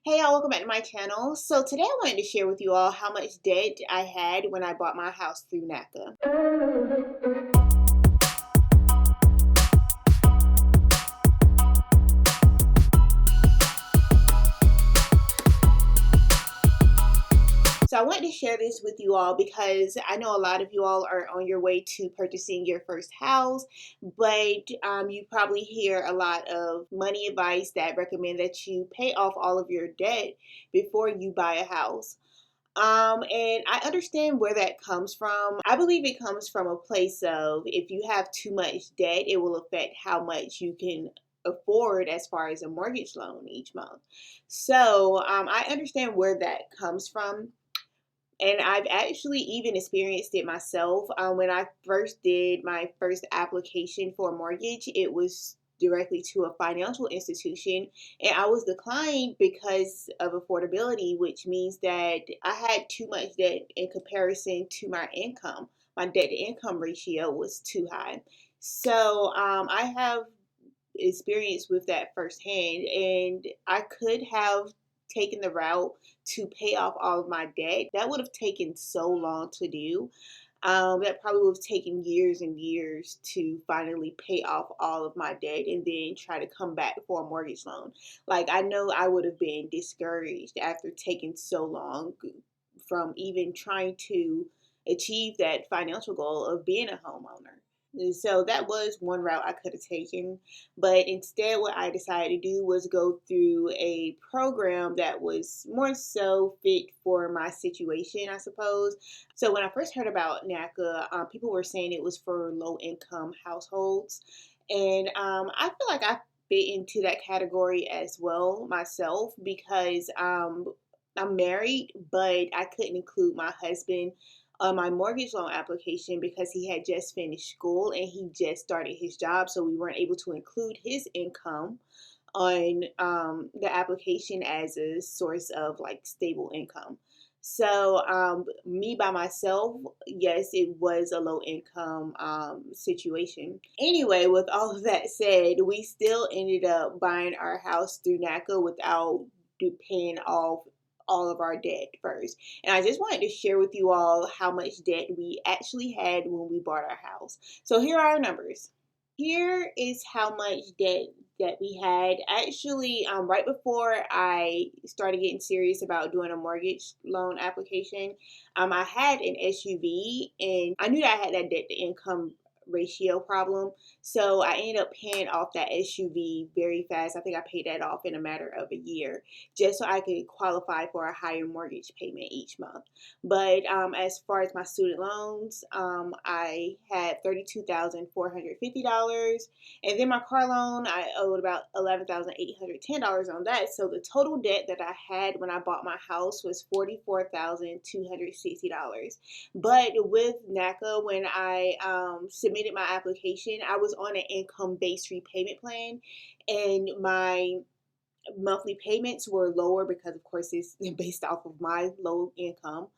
Hey y'all, welcome back to my channel. So today I wanted to share with you all how much debt I had when I bought my house through NACA. So I wanted to share this with you all because I know a lot of you all are on your way to purchasing your first house, but you probably hear a lot of money advice that recommend that you pay off all of your debt before you buy a house. And I understand where that comes from. I believe it comes from a place of if you have too much debt, it will affect how much you can afford as far as a mortgage loan each month. So I understand where that comes from. And I've actually even experienced it myself. When I first did my first application for a mortgage, it was directly to a financial institution, and I was declined because of affordability, which means that I had too much debt in comparison to my income. My debt to income ratio was too high. So I have experience with that firsthand, and I could have taken the route to pay off all of my debt. That would have taken so long to do. That probably would have taken years and years to finally pay off all of my debt and then try to come back for a mortgage loan. Like, I know I would have been discouraged after taking so long from even trying to achieve that financial goal of being a homeowner. And so that was one route I could have taken. But instead, what I decided to do was go through a program that was more so fit for my situation, I suppose. So when I first heard about NACA, people were saying it was for low income households. And I feel like I fit into that category as well myself because I'm married, but I couldn't include my husband on my mortgage loan application because he had just finished school and he just started his job. So we weren't able to include his income on the application as a source of like stable income. So me by myself, yes, it was a low income situation. Anyway, with all of that said, we still ended up buying our house through NACA without paying off all of our debt first. And I just wanted to share with you all how much debt we actually had when we bought our house. So here are our numbers. Here is how much debt that we had. Actually, right before I started getting serious about doing a mortgage loan application, I had an SUV and I knew that I had that debt to income ratio problem. So I ended up paying off that SUV very fast. I think I paid that off in a matter of a year just so I could qualify for a higher mortgage payment each month. But as far as my student loans, I had $32,450. And then my car loan, I owed about $11,810 on that. So the total debt that I had when I bought my house was $44,260. But with NACA, when I submitted my application, I was on an income-based repayment plan, and my monthly payments were lower because, of course, it's based off of my low income.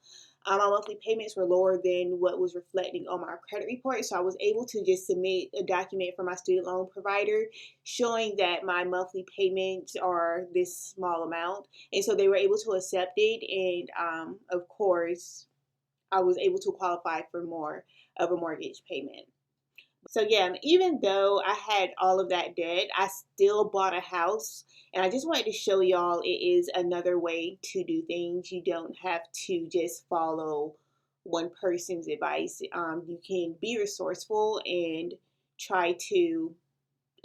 My monthly payments were lower than what was reflecting on my credit report. So I was able to just submit a document for my student loan provider showing that my monthly payments are this small amount. And so they were able to accept it. And of course, I was able to qualify for more of a mortgage payment. So yeah, even though I had all of that debt, I still bought a house. And I just wanted to show y'all it is another way to do things. You don't have to just follow one person's advice. You can be resourceful and try to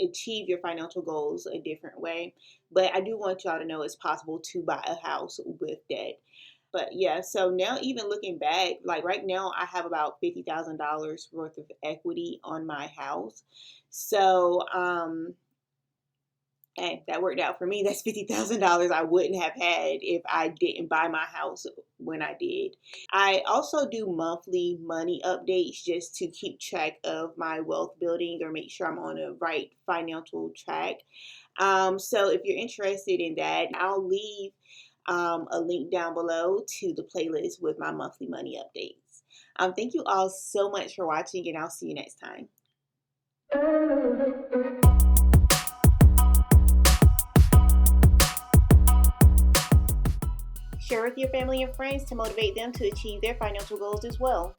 achieve your financial goals a different way. But I do want y'all to know it's possible to buy a house with debt. But yeah, so now even looking back, like right now I have about $50,000 worth of equity on my house. So, and that worked out for me. That's $50,000 I wouldn't have had if I didn't buy my house when I did. I also do monthly money updates just to keep track of my wealth building or make sure I'm on the right financial track. So if you're interested in that, I'll leave a link down below to the playlist with my monthly money updates. Thank you all so much for watching, and I'll see you next time. Share with your family and friends to motivate them to achieve their financial goals as well.